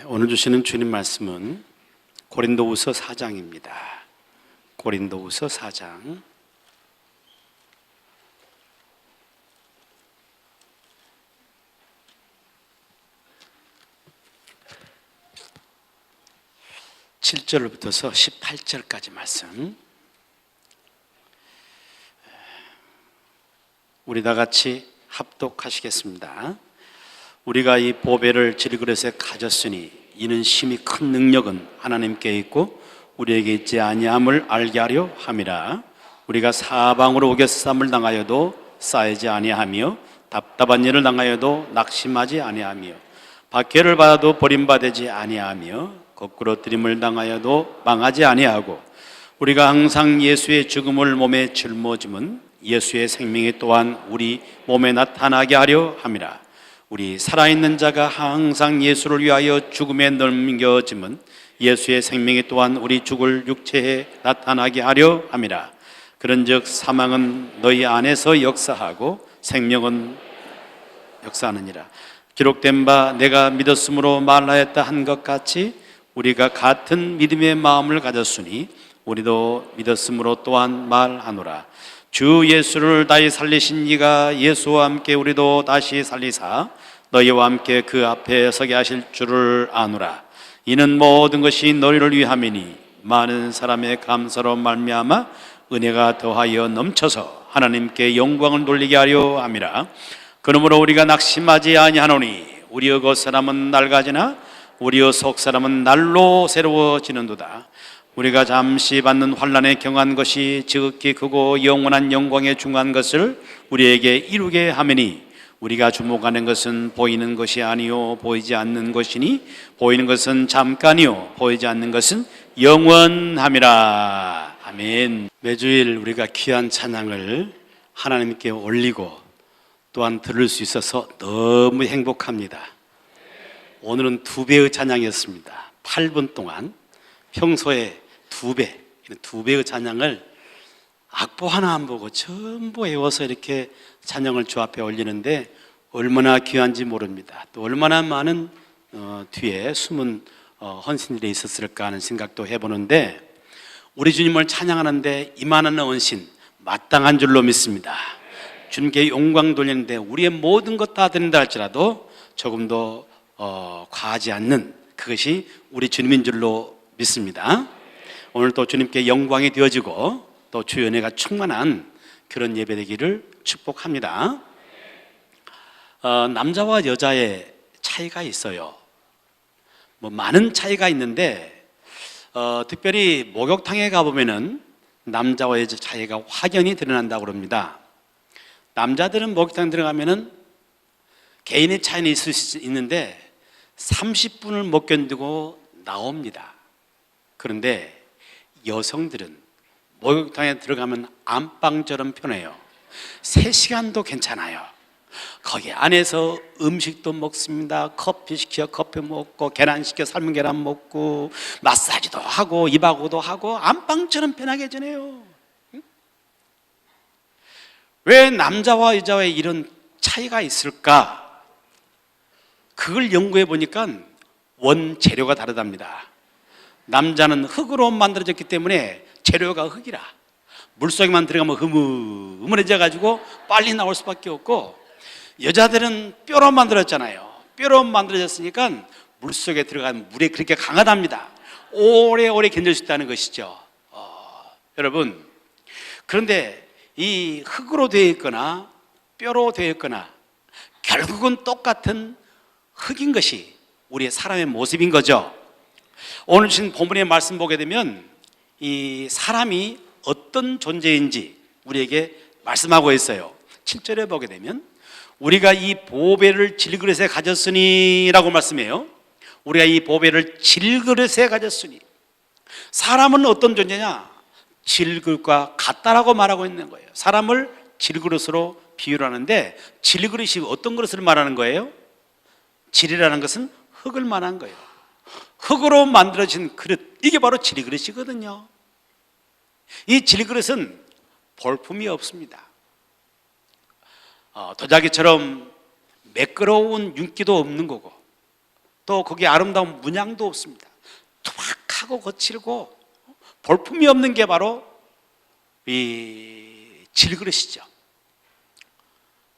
오늘 주시는 주님 말씀은 고린도후서 4장입니다. 고린도후서 4장 7절부터서 18절까지 말씀, 우리 다 같이 합독하시겠습니다. 우리가 이 보배를 질그릇에 가졌으니 이는 심히 큰 능력은 하나님께 있고 우리에게 있지 아니함을 알게 하려 함이라. 우리가 사방으로 우겨쌈을 당하여도 쌓이지 아니하며 답답한 일을 당하여도 낙심하지 아니하며 박해를 받아도 버림받지 아니하며 거꾸로 들임을 당하여도 망하지 아니하고 우리가 항상 예수의 죽음을 몸에 짊어짐은 예수의 생명이 또한 우리 몸에 나타나게 하려 함이라. 우리 살아있는 자가 항상 예수를 위하여 죽음에 넘겨짐은 예수의 생명이 또한 우리 죽을 육체에 나타나게 하려 함이라. 그런즉 사망은 너희 안에서 역사하고 생명은 역사하느니라. 기록된 바 내가 믿었으므로 말하였다 한 것 같이 우리가 같은 믿음의 마음을 가졌으니 우리도 믿었으므로 또한 말하노라. 주 예수를 다시 살리신 이가 예수와 함께 우리도 다시 살리사 너희와 함께 그 앞에 서게 하실 줄을 아노라. 이는 모든 것이 너희를 위함이니 많은 사람의 감사로 말미암아 은혜가 더하여 넘쳐서 하나님께 영광을 돌리게 하려 함이라. 그러므로 우리가 낙심하지 아니하노니 우리의 겉사람은 낡아지나 우리의 속사람은 날로 새로워지는도다. 우리가 잠시 받는 환난에 경한 것이 지극히 크고 영원한 영광에 중한 것을 우리에게 이루게 하매니 우리가 주목하는 것은 보이는 것이 아니요 보이지 않는 것이니 보이는 것은 잠깐이요 보이지 않는 것은 영원함이라. 아멘. 매주일 우리가 귀한 찬양을 하나님께 올리고 또한 들을 수 있어서 너무 행복합니다. 오늘은 2배의 찬양이었습니다. 8분 동안 평소에 2배의 찬양을 악보 하나 안 보고 전부 외워서 이렇게 찬양을 주 앞에 올리는데 얼마나 귀한지 모릅니다. 또 얼마나 많은 뒤에 숨은 헌신들이 있었을까 하는 생각도 해보는데 우리 주님을 찬양하는데 이만한 헌신 마땅한 줄로 믿습니다. 주님께 영광 돌리는데 우리의 모든 것 다 드린다 할지라도 조금도 과하지 않는 그것이 우리 주님인 줄로 믿습니다. 오늘 또 주님께 영광이 되어지고 또 주의 은혜가 충만한 그런 예배 되기를 축복합니다. 남자와 여자의 차이가 있어요. 많은 차이가 있는데 특별히 목욕탕에 가보면은 남자와 여자 차이가 확연히 드러난다고 그럽니다. 남자들은 목욕탕 들어가면은 개인의 차이는 있을 수 있는데 30분을 못 견디고 나옵니다. 그런데 여성들은 목욕탕에 들어가면 안방처럼 편해요. 3시간도 괜찮아요. 거기 안에서 음식도 먹습니다. 커피 시켜 커피 먹고 계란 시켜 삶은 계란 먹고 마사지도 하고 입하고도 하고 안방처럼 편하게 지내요. 왜 남자와 여자의 이런 차이가 있을까? 그걸 연구해 보니까 원재료가 다르답니다. 남자는 흙으로 만들어졌기 때문에 재료가 흙이라 물속에만 들어가면 흐물흐물해져 가지고 빨리 나올 수밖에 없고, 여자들은 뼈로 만들었잖아요. 뼈로 만들어졌으니까 물속에 들어가면 물에 그렇게 강하답니다. 오래오래 견딜 수 있다는 것이죠. 여러분, 그런데 이 흙으로 되어 있거나 뼈로 되어 있거나 결국은 똑같은 흙인 것이 우리의 사람의 모습인 거죠. 오늘 주신 본문의 말씀 보게 되면 이 사람이 어떤 존재인지 우리에게 말씀하고 있어요. 7절에 보게 되면 우리가 이 보배를 질그릇에 가졌으니 라고 말씀해요. 우리가 이 보배를 질그릇에 가졌으니, 사람은 어떤 존재냐? 질그릇과 같다라고 말하고 있는 거예요. 사람을 질그릇으로 비유를 하는데 질그릇이 어떤 그릇을 말하는 거예요? 질이라는 것은 흙을 말한 거예요. 흙으로 만들어진 그릇, 이게 바로 질그릇이거든요. 이 질그릇은 볼품이 없습니다. 도자기처럼 매끄러운 윤기도 없는 거고 또 거기에 아름다운 문양도 없습니다. 투박하고 거칠고 볼품이 없는 게 바로 이 질그릇이죠.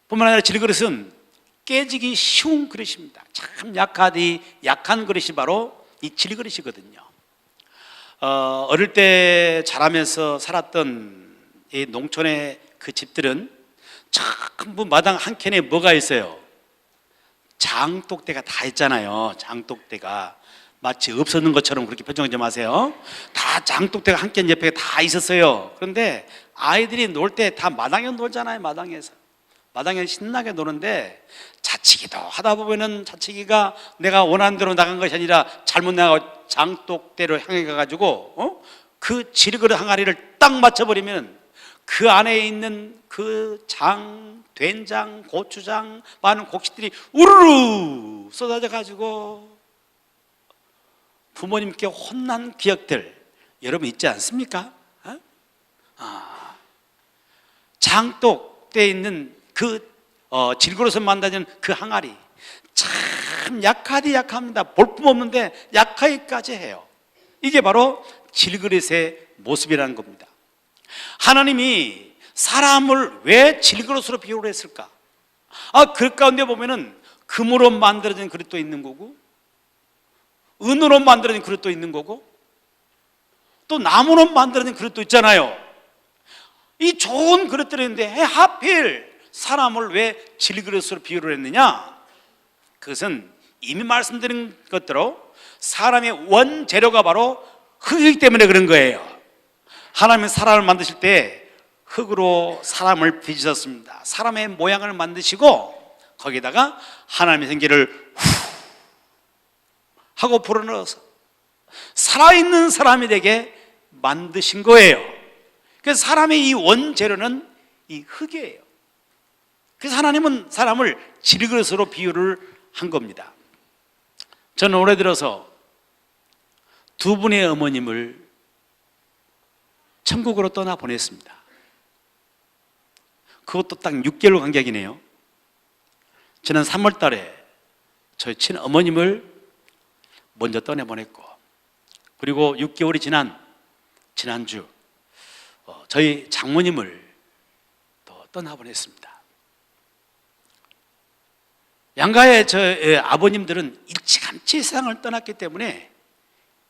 뿐만 아니라 질그릇은 깨지기 쉬운 그릇입니다. 참 약한 그릇이 바로 이 질그릇이거든요. 어릴 때 자라면서 살았던 이 농촌의 그 집들은 전부 마당 한 켠에 뭐가 있어요? 장독대가 다 있잖아요. 장독대가 마치 없었는 것처럼 그렇게 표정하지 마세요. 다 장독대가 한 켠 옆에 다 있었어요. 그런데 아이들이 놀 때 다 마당에 놀잖아요. 마당에 신나게 노는데 자치기도 하다 보면은 자치기가 내가 원하는 대로 나간 것이 아니라 잘못 나가 장독대로 향해 가가지고 그 질그릇 항아리를 딱 맞춰버리면 그 안에 있는 그 장, 된장, 고추장 많은 곡식들이 우르르 쏟아져 가지고 부모님께 혼난 기억들 여러분 있지 않습니까? 장독대에 있는 그 질그릇을 만드는 그 항아리 참 약합니다. 볼품 없는데 약하기까지 해요. 이게 바로 질그릇의 모습이라는 겁니다. 하나님이 사람을 왜 질그릇으로 비유를 했을까? 그 가운데 보면은 금으로 만들어진 그릇도 있는 거고 은으로 만들어진 그릇도 있는 거고 또 나무로 만들어진 그릇도 있잖아요. 이 좋은 그릇들이 있는데 하필 사람을 왜 질그릇으로 비유를 했느냐? 그것은 이미 말씀드린 것대로 사람의 원재료가 바로 흙이기 때문에 그런 거예요. 하나님은 사람을 만드실 때 흙으로 사람을 빚으셨습니다. 사람의 모양을 만드시고 거기다가 하나님의 생기를 후 하고 불어넣어서 살아있는 사람이 되게 만드신 거예요. 그래서 사람의 이 원재료는 이 흙이에요. 그래서 하나님은 사람을 질그릇으로 비유를 한 겁니다. 저는 올해 들어서 두 분의 어머님을 천국으로 떠나 보냈습니다. 그것도 딱 6개월 간격이네요. 저는 3월 달에 저희 친어머님을 먼저 떠내보냈고 그리고 6개월이 지난주 저희 장모님을 또 떠나보냈습니다. 양가의 저의 아버님들은 일찌감치 세상을 떠났기 때문에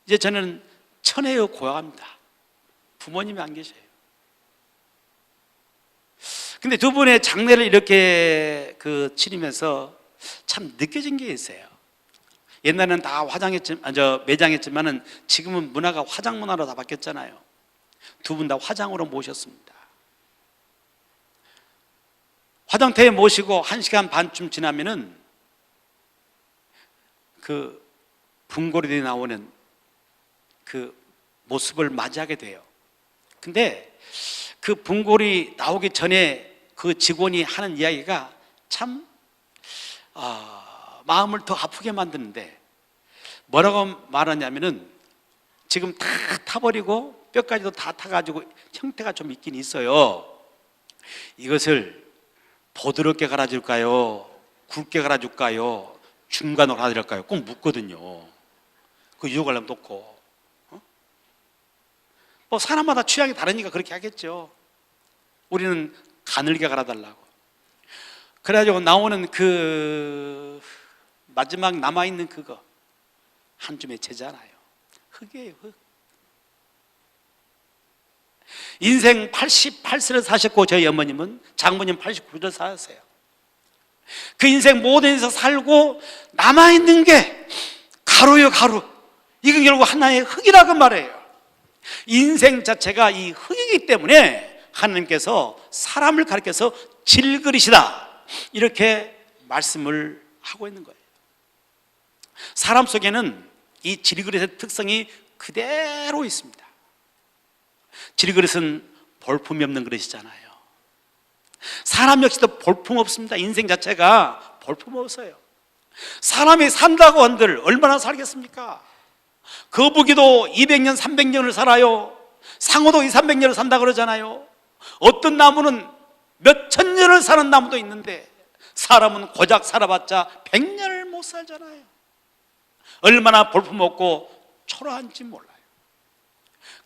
이제 저는 천혜의 고아입니다. 부모님이 안 계셔요. 근데 두 분의 장례를 이렇게 치르면서 참 느껴진 게 있어요. 옛날에는 다 매장했지만은 지금은 문화가 화장 문화로 다 바뀌었잖아요. 두 분 다 화장으로 모셨습니다. 화장터에 모시고 1시간 반쯤 지나면은 그 분고리들이 나오는 그 모습을 맞이하게 돼요. 근데 그 분고리 나오기 전에 그 직원이 하는 이야기가 참 마음을 더 아프게 만드는데 뭐라고 말하냐면은 지금 다 타버리고 뼈까지도 다 타가지고 형태가 좀 있긴 있어요. 이것을 보드럽게 갈아줄까요? 굵게 갈아줄까요? 중간으로 갈아줄까요? 꼭 묻거든요. 그 유혹하려면 놓고 뭐 사람마다 취향이 다르니까 그렇게 하겠죠. 우리는 가늘게 갈아달라고. 그래가지고 나오는 그 마지막 남아있는 그거 한 줌의 채잖아요. 흙이에요, 흙. 인생 88세를 사셨고 저희 어머님은 장모님 89세를 사셨어요. 그 인생 모든 인생 살고 남아있는 게 가루요, 가루. 이건 결국 하나의 흙이라고 말해요. 인생 자체가 이 흙이기 때문에 하나님께서 사람을 가리켜서 질그릇이다 이렇게 말씀을 하고 있는 거예요. 사람 속에는 이 질그릇의 특성이 그대로 있습니다. 질그릇은 볼품이 없는 그릇이잖아요. 사람 역시도 볼품 없습니다. 인생 자체가 볼품 없어요. 사람이 산다고 한들 얼마나 살겠습니까? 거북이도 200년, 300년을 살아요. 상어도 2, 300년을 산다 그러잖아요. 어떤 나무는 몇 천 년을 사는 나무도 있는데 사람은 고작 살아봤자 100년을 못 살잖아요. 얼마나 볼품없고 초라한지 몰라요.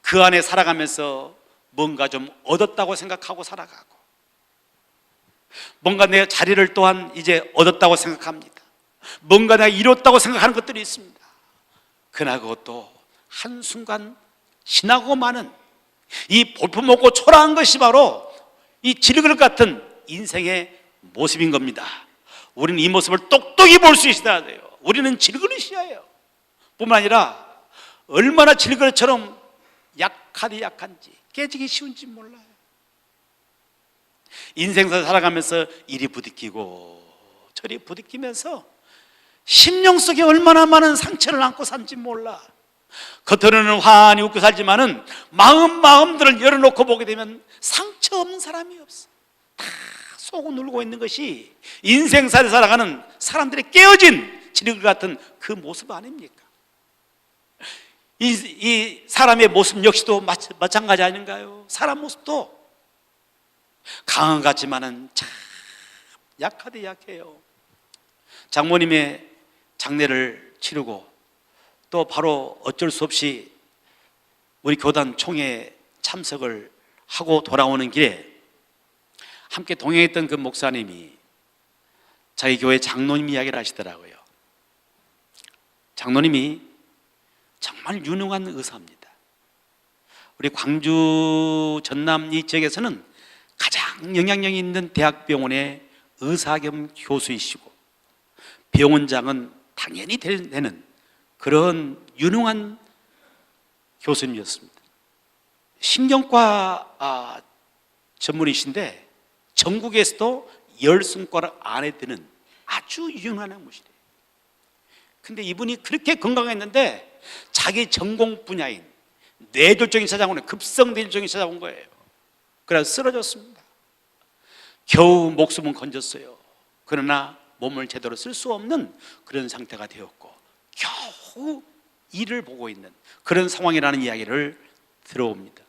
그 안에 살아가면서 뭔가 좀 얻었다고 생각하고 살아가고, 뭔가 내 자리를 또한 이제 얻었다고 생각합니다. 뭔가 내가 이뤘다고 생각하는 것들이 있습니다. 그러나 그것도 한순간 지나고 마는 이 볼품없고 초라한 것이 바로 이 질그릇 같은 인생의 모습인 겁니다. 우리는 이 모습을 똑똑히 볼 수 있어야 돼요. 우리는 질그릇이에요. 뿐만 아니라 얼마나 질그릇처럼 약한지, 깨지기 쉬운지 몰라요. 인생사 살아가면서 이리 부딪히고 저리 부딪히면서 심령 속에 얼마나 많은 상처를 안고 산지 몰라. 겉으로는 환히 웃고 살지만은 마음들을 열어놓고 보게 되면 상처 없는 사람이 없어. 다 속을 울고 있는 것이 인생살이 살아가는 사람들의 깨어진 질그릇 같은 그 모습 아닙니까? 이 사람의 모습 역시도 마찬가지 아닌가요? 사람 모습도 강한 것 같지만은 참 약하대 약해요. 장모님의 장례를 치르고 또 바로 어쩔 수 없이 우리 교단 총회에 참석을 하고 돌아오는 길에 함께 동행했던 그 목사님이 자기 교회 장로님 이야기를 하시더라고요. 장로님이 정말 유능한 의사입니다. 우리 광주 전남 이 지역에서는 가장 영향력 있는 대학병원의 의사 겸 교수이시고 병원장은 당연히 되는 그런 유능한 교수님이었습니다. 신경과 전문이신데 전국에서도 10손가락 안에 드는 아주 유능한 학무시래요. 근데 이분이 그렇게 건강했는데 자기 전공 분야인 뇌졸중이 찾아오는 급성 뇌졸중이 찾아온 거예요. 그래서 쓰러졌습니다. 겨우 목숨은 건졌어요. 그러나 몸을 제대로 쓸 수 없는 그런 상태가 되었고 겨우 일을 보고 있는 그런 상황이라는 이야기를 들어옵니다.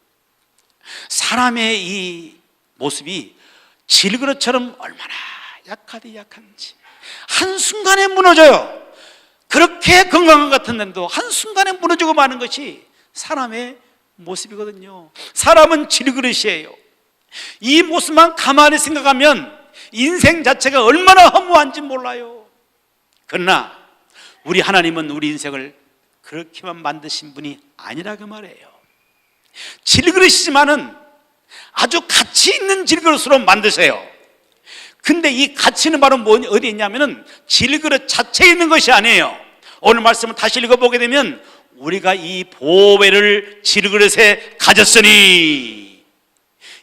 사람의 이 모습이 질그릇처럼 얼마나 약한지 한순간에 무너져요. 그렇게 건강한 것 같은데도 한순간에 무너지고 마는 것이 사람의 모습이거든요. 사람은 질그릇이에요. 이 모습만 가만히 생각하면 인생 자체가 얼마나 허무한지 몰라요. 그러나 우리 하나님은 우리 인생을 그렇게만 만드신 분이 아니라 그 말이에요. 질그릇이지만은 아주 가치 있는 질그릇으로 만드세요. 근데 이 가치는 바로 어디에 있냐면은 질그릇 자체에 있는 것이 아니에요. 오늘 말씀을 다시 읽어보게 되면 우리가 이 보배를 질그릇에 가졌으니,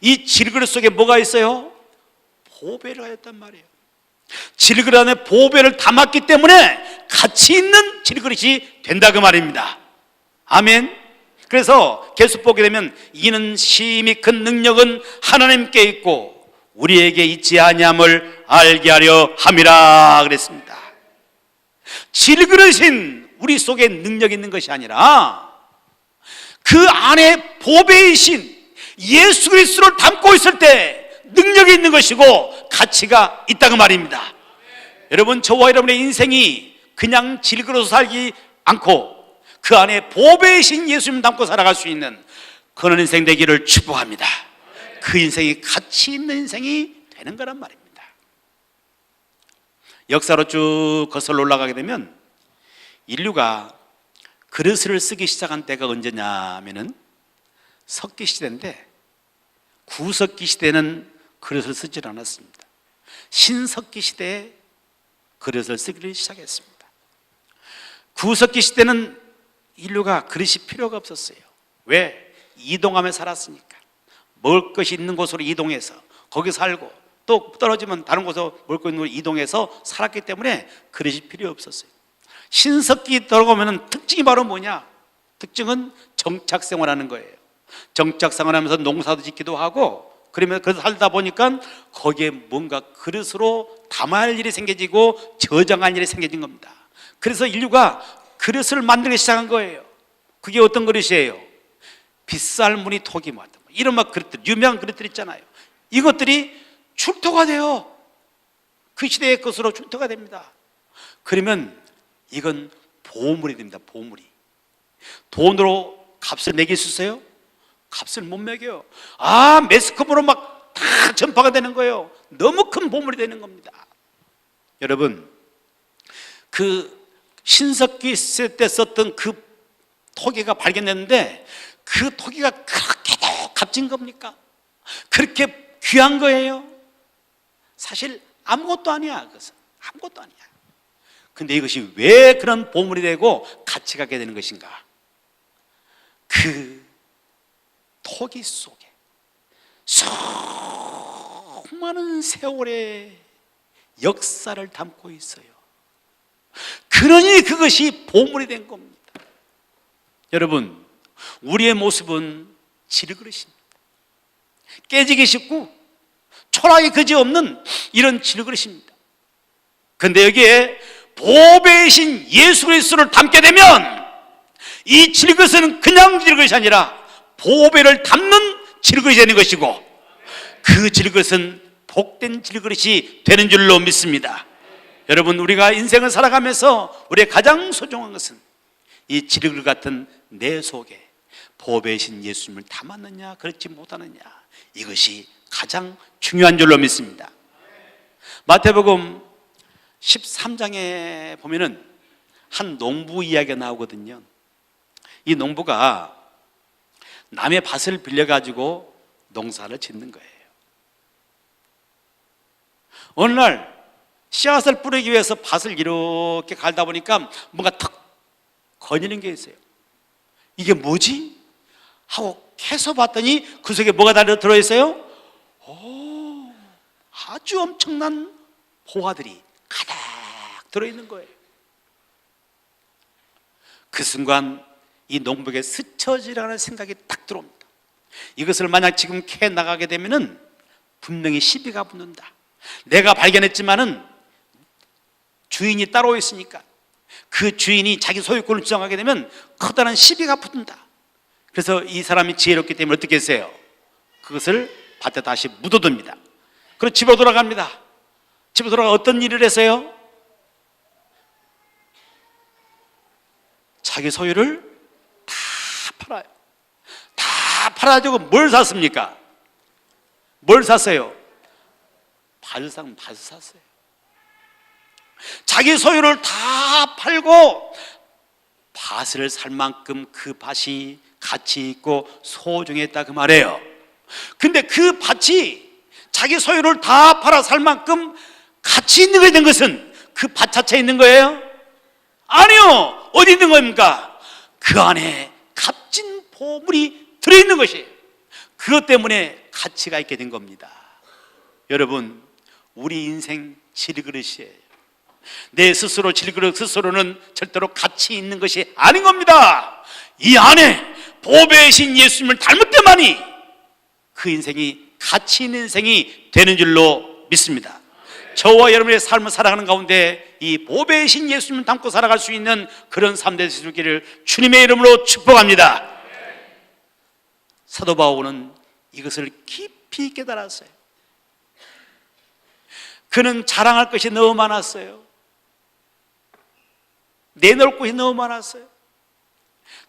이 질그릇 속에 뭐가 있어요? 보배를 가졌단 말이에요. 질그릇 안에 보배를 담았기 때문에 가치 있는 질그릇이 된다 그 말입니다. 아멘. 그래서 계속 보게 되면 이는 심히 큰 능력은 하나님께 있고 우리에게 있지 아니함을 알게 하려 함이라 그랬습니다. 질그릇인 우리 속에 능력이 있는 것이 아니라 그 안에 보배이신 예수 그리스도를 담고 있을 때 능력이 있는 것이고 가치가 있다고 말입니다. 여러분, 저와 여러분의 인생이 그냥 질그릇으로 살지 않고 그 안에 보배이신 예수님 담고 살아갈 수 있는 그런 인생 되기를 축복합니다. 그 인생이 가치 있는 인생이 되는 거란 말입니다. 역사로 쭉 거슬러 올라가게 되면 인류가 그릇을 쓰기 시작한 때가 언제냐면은 석기 시대인데, 구석기 시대는 그릇을 쓰지 않았습니다. 신석기 시대에 그릇을 쓰기를 시작했습니다. 구석기 시대는 인류가 그릇이 필요가 없었어요. 왜? 이동하며 살았으니까. 먹을 것이 있는 곳으로 이동해서 거기 살고 또 떨어지면 다른 곳으로 먹을 것 있는 곳으로 이동해서 살았기 때문에 그릇이 필요 없었어요. 신석기 들어가면 특징이 바로 뭐냐? 특징은 정착생활하는 거예요. 정착생활하면서 농사도 짓기도 하고 그러면 그래서 살다 보니까 거기에 뭔가 그릇으로 담아야 할 일이 생겨지고 저장할 일이 생겨진 겁니다. 그래서 인류가 그릇을 만들기 시작한 거예요. 그게 어떤 그릇이에요? 빗살무늬 토기 뭐 이런 막 그릇들, 유명한 그릇들 있잖아요. 이것들이 출토가 돼요. 그 시대의 것으로 출토가 됩니다. 그러면 이건 보물이 됩니다. 보물이. 돈으로 값을 매길 수 있어요? 값을 못 매겨요. 매스컴으로 막 다 전파가 되는 거예요. 너무 큰 보물이 되는 겁니다. 여러분, 그 신석기 때 썼던 그 토기가 발견됐는데 그 토기가 그렇게도 값진 겁니까? 그렇게 귀한 거예요? 사실 아무것도 아니야. 그것은 아무것도 아니야. 근데 이것이 왜 그런 보물이 되고 가치가 있게 되는 것인가? 그 토기 속에 수많은 세월의 역사를 담고 있어요. 그러니 그것이 보물이 된 겁니다. 여러분, 우리의 모습은 질그릇입니다. 깨지기 쉽고 초라하기 그지없는 이런 질그릇입니다. 그런데 여기에 보배이신 예수 그리스도를 담게 되면 이 질그릇은 그냥 질그릇이 아니라 보배를 담는 질그릇이 되는 것이고, 그 질그릇은 복된 질그릇이 되는 줄로 믿습니다. 여러분, 우리가 인생을 살아가면서 우리의 가장 소중한 것은 이 질그릇 같은 내 속에 보배이신 예수님을 담았느냐 그렇지 못하느냐, 이것이 가장 중요한 줄로 믿습니다. 마태복음 13장에 보면은 한 농부 이야기가 나오거든요. 이 농부가 남의 밭을 빌려가지고 농사를 짓는 거예요. 어느 날 씨앗을 뿌리기 위해서 밭을 이렇게 갈다 보니까 뭔가 탁 거리는 게 있어요. 이게 뭐지? 하고 캐서 봤더니 그 속에 뭐가 들어있어요? 아주 엄청난 보화들이 가득 들어있는 거예요. 그 순간 이 농부에게 스쳐지라는 생각이 딱 들어옵니다. 이것을 만약 지금 캐 나가게 되면은 분명히 시비가 붙는다. 내가 발견했지만은 주인이 따로 있으니까 그 주인이 자기 소유권을 주장하게 되면 커다란 시비가 붙는다. 그래서 이 사람이 지혜롭기 때문에 어떻게 했어요? 그것을 밭에 다시 묻어둡니다. 그리고 집으로 돌아갑니다. 집으로 돌아가 어떤 일을 했어요? 자기 소유를 다 팔아요. 다 팔아주고 뭘 샀습니까? 뭘 샀어요? 밭을 샀어요. 자기 소유를 다 팔고 밭을 살 만큼 그 밭이 가치 있고 소중했다, 그 말이에요. 근데 그 밭이 자기 소유를 다 팔아 살 만큼 가치 있는 게 된 것은 그 밭 자체에 있는 거예요? 아니요. 어디 있는 겁니까? 그 안에 값진 보물이 들어있는 것이에요. 그것 때문에 가치가 있게 된 겁니다. 여러분, 우리 인생 질그릇이에요. 내 스스로 질그릇 스스로는 절대로 가치 있는 것이 아닌 겁니다. 이 안에 보배이신 예수님을 닮을 때만이 그 인생이 가치 있는 인생이 되는 줄로 믿습니다. 저와 여러분의 삶을 살아가는 가운데 이 보배이신 예수님을 닮고 살아갈 수 있는 그런 삶 될 수 있기를 주님의 이름으로 축복합니다. 사도 바울은 이것을 깊이 깨달았어요. 그는 자랑할 것이 너무 많았어요. 내놓을 것이 너무 많았어요.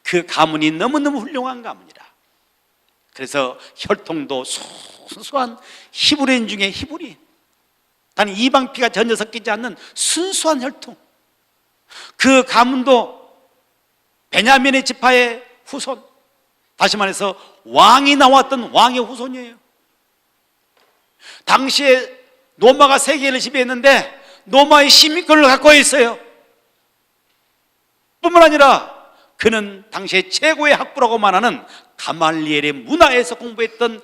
그 가문이 너무너무 훌륭한 가문이라. 그래서 혈통도 순수한 히브리인 중에 히브리인, 단 이방 피가 전혀 섞이지 않는 순수한 혈통. 그 가문도 베냐민의 지파의 후손, 다시 말해서 왕이 나왔던 왕의 후손이에요. 당시에 로마가 세계를 지배했는데 로마의 시민권을 갖고 있어요. 뿐만 아니라 그는 당시에 최고의 학부라고 말하는 가말리엘의 문화에서 공부했던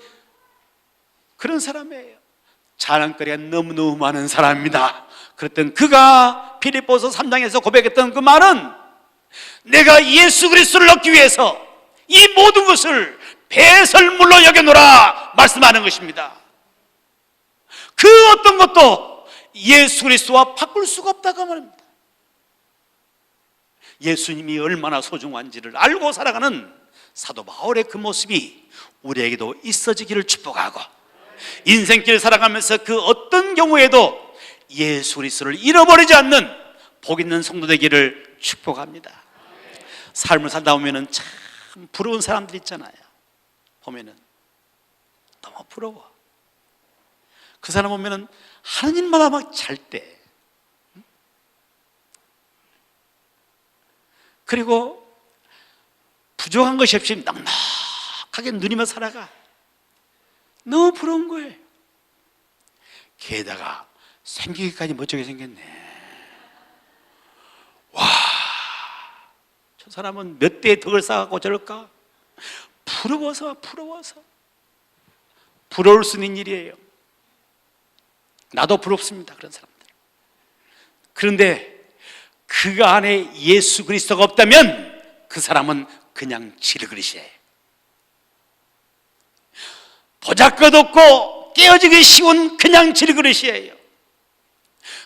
그런 사람이에요. 자랑거리가 너무너무 많은 사람입니다. 그랬던 그가 빌립보서 3장에서 고백했던 그 말은, 내가 예수 그리스도를 얻기 위해서 이 모든 것을 배설물로 여겨놓으라 말씀하는 것입니다. 그 어떤 것도 예수 그리스도와 바꿀 수가 없다고 말합니다. 예수님이 얼마나 소중한지를 알고 살아가는 사도 바울의 그 모습이 우리에게도 있어지기를 축복하고, 인생길 살아가면서 그 어떤 경우에도 예수 그리스도를 잃어버리지 않는 복 있는 성도 되기를 축복합니다. 삶을 살다 보면은 참 부러운 사람들 있잖아요. 보면은 너무 부러워. 그 사람 보면은 하는 일마다 막 잘 때, 그리고 부족한 것이 없이 넉넉하게 누리며 살아가. 너무 부러운 거예요. 게다가 생기기까지 멋지게 생겼네. 와, 저 사람은 몇 대의 덕을 쌓아갖고 저럴까? 부러워서 부러울 수 있는 일이에요. 나도 부럽습니다, 그런 사람들. 그런데 그 안에 예수 그리스도가 없다면 그 사람은 그냥 질그릇이에요. 보잘것없고 깨어지기 쉬운 그냥 질그릇이에요.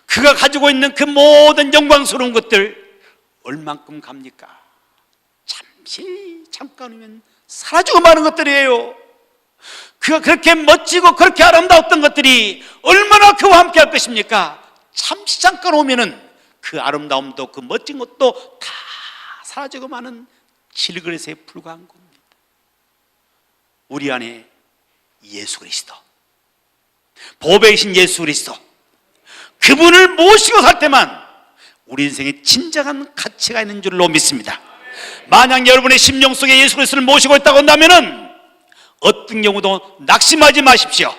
그가 가지고 있는 그 모든 영광스러운 것들 얼만큼 갑니까? 잠깐 후면 사라지고 마는 것들이에요. 그가 그렇게 멋지고 그렇게 아름다웠던 것들이 얼마나 그와 함께 할 것입니까? 잠시 잠깐 오면은 그 아름다움도 그 멋진 것도 다 사라지고 마는 질그릇에 불과한 겁니다. 우리 안에 예수 그리스도, 보배이신 예수 그리스도, 그분을 모시고 살 때만 우리 인생에 진정한 가치가 있는 줄로 믿습니다. 만약 여러분의 심령 속에 예수 그리스도를 모시고 있다고 한다면 어떤 경우도 낙심하지 마십시오.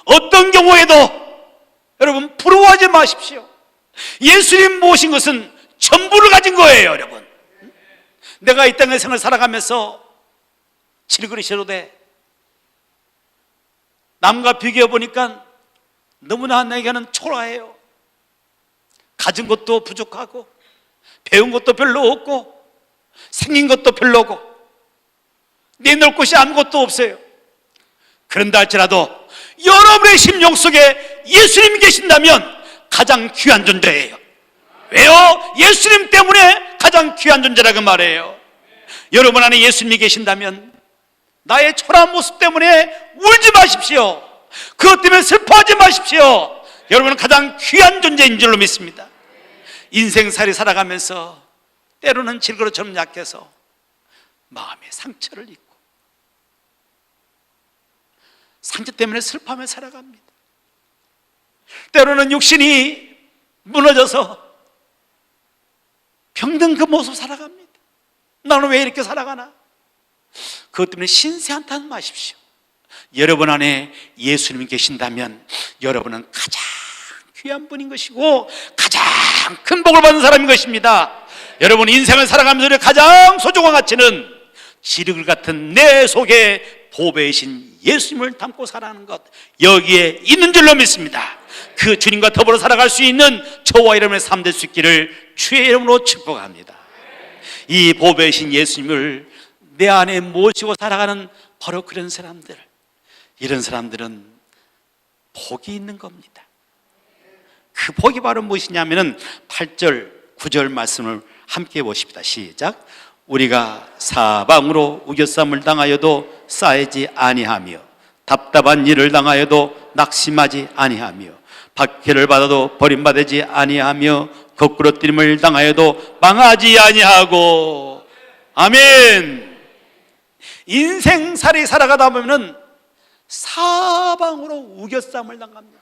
어떤 경우에도 여러분 부러워하지 마십시오. 예수님 모신 것은 전부를 가진 거예요, 여러분. 내가 이 땅의 생을 살아가면서 질그릇이라도 돼. 남과 비교해 보니까 너무나 내게는 초라해요. 가진 것도 부족하고 배운 것도 별로 없고 생긴 것도 별로고 내놓을 곳이 아무것도 없어요. 그런다 할지라도 여러분의 심령 속에 예수님이 계신다면 가장 귀한 존재예요. 왜요? 예수님 때문에 가장 귀한 존재라고 말해요. 여러분 안에 예수님이 계신다면 나의 초라한 모습 때문에 울지 마십시오. 그것 때문에 슬퍼하지 마십시오. 여러분은 가장 귀한 존재인 줄로 믿습니다. 인생살이 살아가면서 때로는 질그릇처럼 약해서 마음에 상처를 입고 상처 때문에 슬퍼하며 살아갑니다. 때로는 육신이 무너져서 병든 그 모습 살아갑니다. 나는 왜 이렇게 살아가나? 그것 때문에 신세한탄 마십시오. 여러분 안에 예수님이 계신다면 여러분은 가장 귀한 분인 것이고 가장 큰 복을 받는 사람인 것입니다. 여러분 인생을 살아가면서 가장 소중한 가치는 지르글 같은 내 속에 보배이신 예수님을 담고 살아가는 것, 여기에 있는 줄로 믿습니다. 그 주님과 더불어 살아갈 수 있는 저와 여러분의 삶 될 수 있기를 주의 이름으로 축복합니다. 이 보배이신 예수님을 내 안에 모시고 살아가는 바로 그런 사람들, 이런 사람들은 복이 있는 겁니다. 그 복이 바로 무엇이냐면은 8절 9절 말씀을 함께 보십시다. 시작. 우리가 사방으로 우겨쌈을 당하여도 쌓이지 아니하며 답답한 일을 당하여도 낙심하지 아니하며 박해를 받아도 버림받지 아니하며 거꾸로 뛰림을 당하여도 망하지 아니하고. 아멘. 인생살이 살아가다 보면은 사방으로 우겨쌈을 당합니다.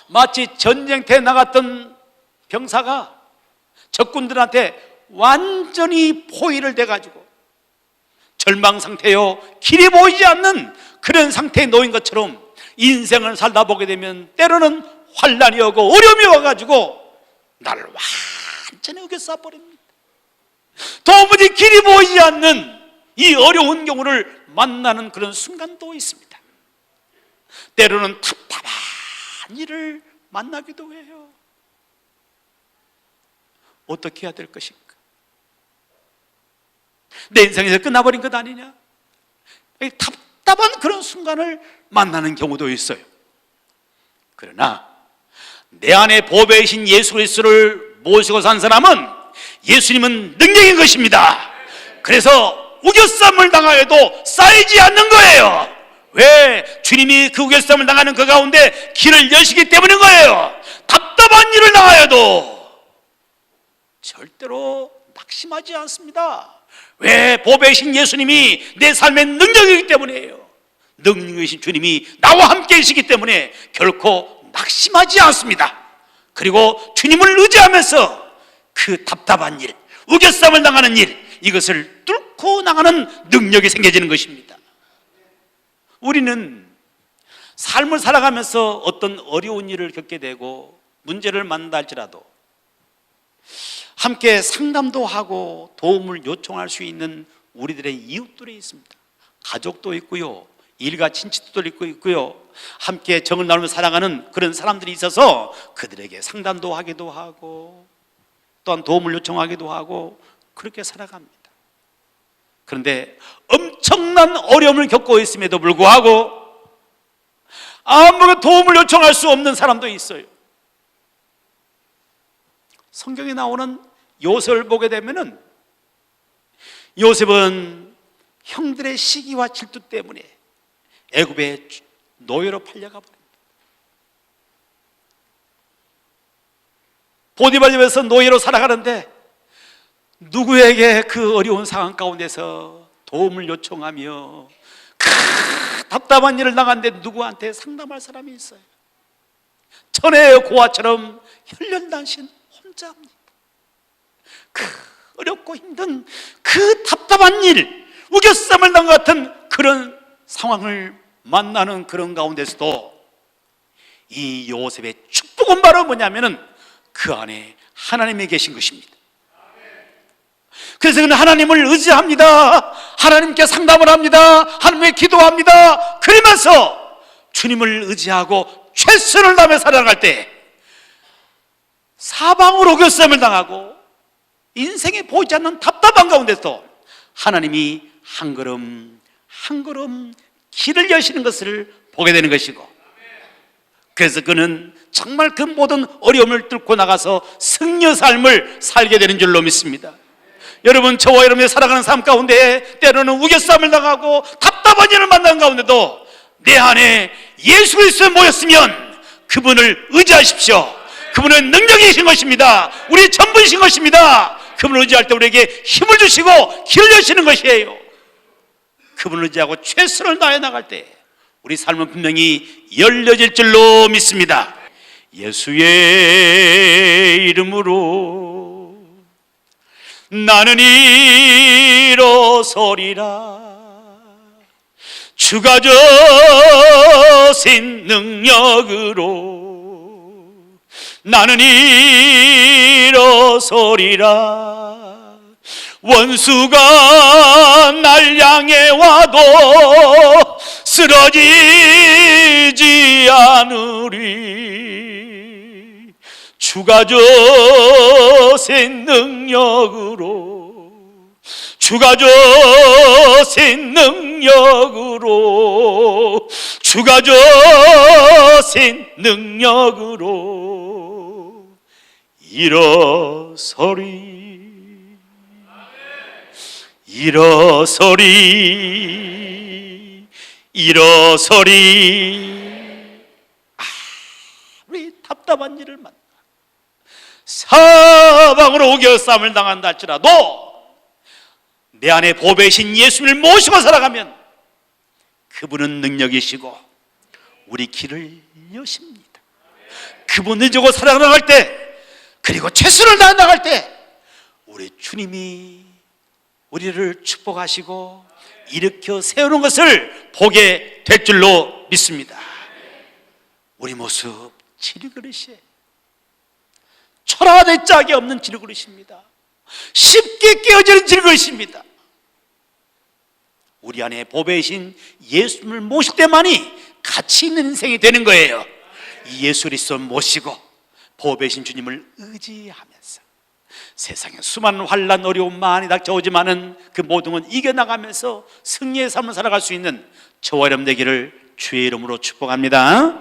마치 전쟁터에 나갔던 병사가 적군들한테 완전히 포위를 돼가지고 절망 상태요, 길이 보이지 않는 그런 상태에 놓인 것처럼 인생을 살다 보게 되면 때로는 환난이 오고 어려움이 와가지고 나를 완전히 우겨싸 버립니다. 도무지 길이 보이지 않는 이 어려운 경우를 만나는 그런 순간도 있습니다. 때로는 답답한 일을 만나기도 해요. 어떻게 해야 될 것인가? 내 인생에서 끝나버린 것 아니냐? 답답한 그런 순간을 만나는 경우도 있어요. 그러나 내 안에 보배이신 예수 그리스도를 모시고 산 사람은 예수님은 능력인 것입니다. 그래서 우겨쌈을 당하여도 쌓이지 않는 거예요. 왜? 주님이 그 우겨쌈을 당하는 그 가운데 길을 여시기 때문인 거예요. 답답한 답답한 일을 당하여도 절대로 낙심하지 않습니다. 왜? 보배이신 예수님이 내 삶의 능력이기 때문이에요. 능력이신 주님이 나와 함께 계시기 때문에 결코 낙심하지 않습니다. 그리고 주님을 의지하면서 그 답답한 일, 우겨쌈을 당하는 일, 이것을 뚫고 나가는 능력이 생겨지는 것입니다. 우리는 삶을 살아가면서 어떤 어려운 일을 겪게 되고 문제를 만난다 할지라도 함께 상담도 하고 도움을 요청할 수 있는 우리들의 이웃들이 있습니다. 가족도 있고요, 일가 친척도 있고요, 함께 정을 나누며 살아가는 그런 사람들이 있어서 그들에게 상담도 하기도 하고 또한 도움을 요청하기도 하고 그렇게 살아갑니다. 그런데 엄청난 어려움을 겪고 있음에도 불구하고 아무런 도움을 요청할 수 없는 사람도 있어요. 성경에 나오는 요셉을 보게 되면은 요셉은 형들의 시기와 질투 때문에 애굽의 노예로 팔려가 버립니다. 보디발 집에서 노예로 살아가는데 누구에게 그 어려운 상황 가운데서 도움을 요청하며 답답한 일을 당하는데 누구한테 상담할 사람이 있어요? 천혜의 고아처럼 혈련단신 혼자입니다. 그 어렵고 힘든 그 답답한 일, 우겨쌈을 당한 같은 그런 상황을 만나는 그런 가운데서도 이 요셉의 축복은 바로 뭐냐면은 그 안에 하나님이 계신 것입니다. 그래서 그는 하나님을 의지합니다. 하나님께 상담을 합니다. 하나님께 기도합니다. 그러면서 주님을 의지하고 최선을 다하며 살아갈 때 사방으로 우겨쌈을 당하고 인생에 보이지 않는 답답한 가운데서 하나님이 한 걸음 한 걸음 길을 여시는 것을 보게 되는 것이고, 그래서 그는 정말 그 모든 어려움을 뚫고 나가서 승려 삶을 살게 되는 줄로 믿습니다. 여러분, 저와 여러분이 살아가는 삶 가운데 때로는 우겨쌈을 당하고 답답한 일을 만나는 가운데도 내 안에 예수 그리스도에 모였으면 그분을 의지하십시오. 그분은 능력이신 것입니다. 우리 전부이신 것입니다. 그분을 의지할 때 우리에게 힘을 주시고 길을 여시는 것이에요. 그분을 의지하고 최선을 다해 나갈 때 우리 삶은 분명히 열려질 줄로 믿습니다. 예수의 이름으로 나는 일어서리라. 주가 주신 능력으로 나는 일어서리라. 원수가 날 향해 와도 쓰러지지 않으리. 주가 주신 능력으로, 주가 주신 능력으로, 주가 주신 능력으로 일어서리. 일어서리. 일어서리. 우리 답답한 일을 만나 사방으로 우겨쌈을 당한다 할지라도 내 안에 보배이신 예수를 모시고 살아가면 그분은 능력이시고 우리 길을 여십니다. 그분을 지고 살아나갈 때, 그리고 최선을 다해 나갈 때 우리 주님이 우리를 축복하시고 일으켜 세우는 것을 보게 될 줄로 믿습니다. 우리 모습 질그릇이에요. 초라될 짝이 없는 질그릇입니다. 쉽게 깨어지는 질그릇입니다. 우리 안에 보배이신 예수님을 모실 때만이 가치 있는 인생이 되는 거예요. 예수 그리스도 모시고 보배이신 주님을 의지하면서 세상에 수많은 환난 어려움 많이 닥쳐오지만은 그 모든 건 이겨나가면서 승리의 삶을 살아갈 수 있는 저와 여러분 되기를 주의 이름으로 축복합니다.